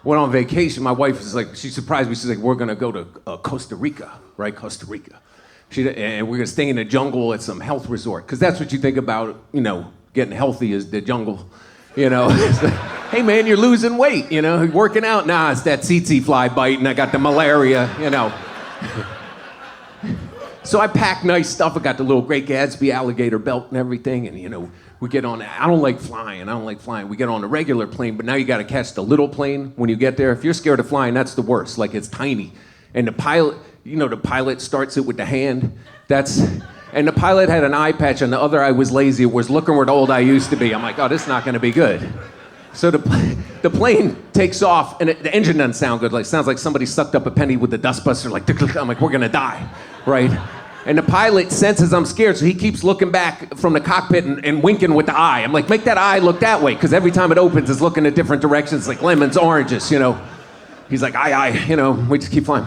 went on vacation. My wife was like, she surprised me. She's like, we're gonna go to Costa Rica, right? Costa Rica. And we're gonna stay in the jungle at some health resort, because that's what you think about, getting healthy is the jungle. It's like, hey man, you're losing weight, you're working out. Nah, it's that tsetse fly bite and I got the malaria, So I packed nice stuff. I got the little Great Gatsby alligator belt and everything, and we get on. I don't like flying. We get on a regular plane, but now you got to catch the little plane when you get there. If you're scared of flying, that's the worst. Like, it's tiny, and the pilot starts it with the hand. And the pilot had an eye patch, and the other eye was lazy. It was looking where the old eye used to be. I'm like, oh, this is not going to be good. So the plane takes off, and the engine doesn't sound good. Like, it sounds like somebody sucked up a penny with the dustbuster. Like, I'm like, we're going to die, right? And the pilot senses I'm scared, so he keeps looking back from the cockpit and winking with the eye. I'm like, make that eye look that way, because every time it opens, it's looking at different directions, like lemons, oranges, He's like, aye, we just keep flying.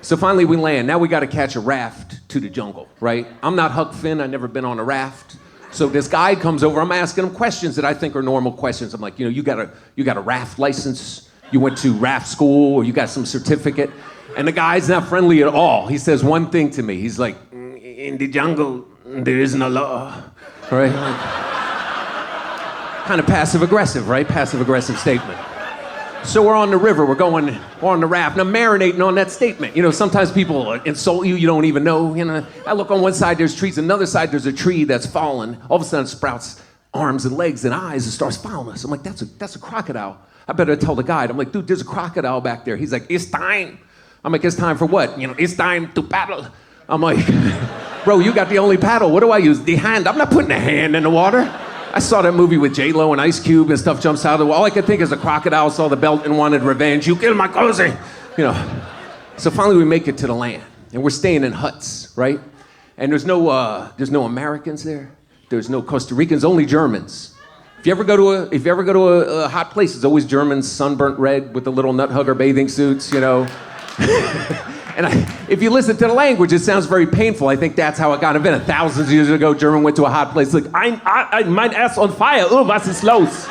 So finally we land. Now we got to catch a raft to the jungle, right? I'm not Huck Finn. I've never been on a raft. So this guy comes over. I'm asking him questions that I think are normal questions. I'm like, you got a raft license? You went to raft school, or you got some certificate? And the guy's not friendly at all. He says one thing to me. He's like, in the jungle, there is no law, right? Kind of passive-aggressive, right? Passive-aggressive statement. So we're on the river, we're on the raft, and I'm marinating on that statement. Sometimes people insult you, you don't even know. I look on one side, there's trees, another side, there's a tree that's fallen. All of a sudden, it sprouts arms and legs and eyes and starts following us. I'm like, that's a crocodile. I better tell the guide. I'm like, dude, there's a crocodile back there. He's like, it's time. I'm like, it's time for what? It's time to paddle. I'm like, bro, you got the only paddle. What do I use? The hand. I'm not putting a hand in the water. I saw that movie with J-Lo and Ice Cube and stuff jumps out of the wall. All I could think is a crocodile saw the belt and wanted revenge. You killed my cousin. So finally we make it to the land. And we're staying in huts, right? And there's no Americans there. There's no Costa Ricans, only Germans. If you ever go to a hot place, it's always Germans, sunburnt red with the little nut hugger bathing suits, And if you listen to the language, it sounds very painful. I think that's how it got invented. Thousands of years ago, German went to a hot place. Like, I my ass on fire. Oh, was ist los?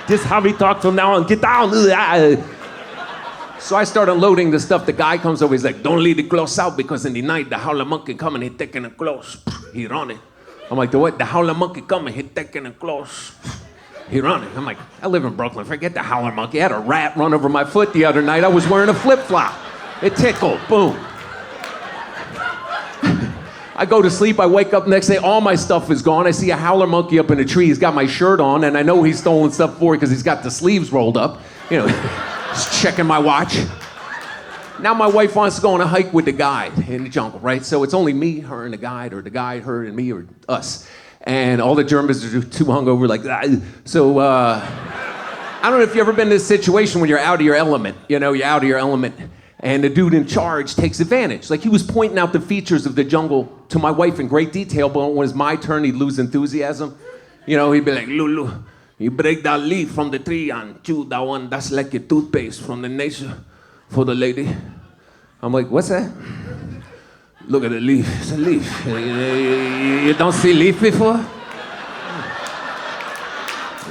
This is how we talk from now on. Get down. So I start unloading the stuff. The guy comes over. He's like, don't leave the clothes out, because in the night, the howler monkey coming, he taking the clothes. He running. I'm like, the what? The howler monkey coming, he taking the clothes. He running. I'm like, I live in Brooklyn. Forget the howler monkey. I had a rat run over my foot the other night. I was wearing a flip-flop. It tickled, boom. I go to sleep, I wake up next day, all my stuff is gone. I see a howler monkey up in a tree. He's got my shirt on, and I know he's stolen stuff for it because he's got the sleeves rolled up. Just checking my watch. Now my wife wants to go on a hike with the guide in the jungle, right? So it's only me, her, and the guide, or the guide, her, and me, or us. And all the Germans are too hungover, like, so, I don't know if you've ever been in this situation when you're out of your element. You're out of your element. And the dude in charge takes advantage. Like, he was pointing out the features of the jungle to my wife in great detail, but when it was my turn, he'd lose enthusiasm. He'd be like, Lulu, you break that leaf from the tree and chew that one. That's like a toothpaste from the nation for the lady. I'm like, what's that? Look at the leaf. It's a leaf. You don't see leaf before?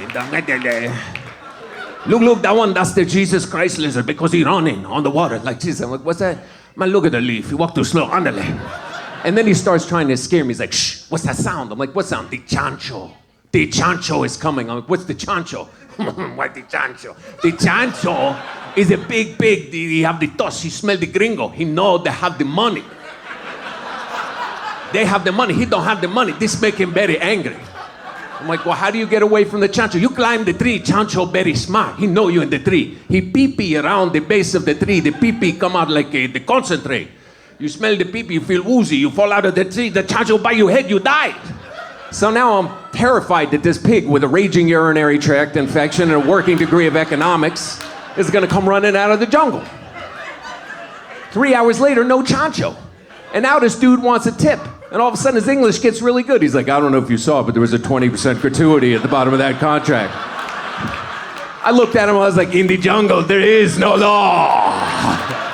You don't get there. Look, that one, that's the Jesus Christ lizard, because he's running on the water like Jesus. I'm like, what's that? Man, look at the leaf. He walked too slow. Andale. And then he starts trying to scare me. He's like, shh, what's that sound? I'm like, what sound? The chancho. The chancho is coming. I'm like, what's the chancho? What the chancho? The chancho is a big, he have the toss. He smell the gringo. He know they have the money. They have the money. He don't have the money. This make him very angry. I'm like, well, how do you get away from the chancho? You climb the tree. Chancho very smart. He know you in the tree. He pee-pee around the base of the tree. The pee-pee come out like the concentrate. You smell the pee-pee, you feel woozy. You fall out of the tree. The chancho bite your head. You die. So now I'm terrified that this pig with a raging urinary tract infection and a working degree of economics is going to come running out of the jungle. 3 hours later, no chancho. And now this dude wants a tip. And all of a sudden, his English gets really good. He's like, I don't know if you saw, but there was a 20% gratuity at the bottom of that contract. I looked at him, I was like, in the jungle, there is no law.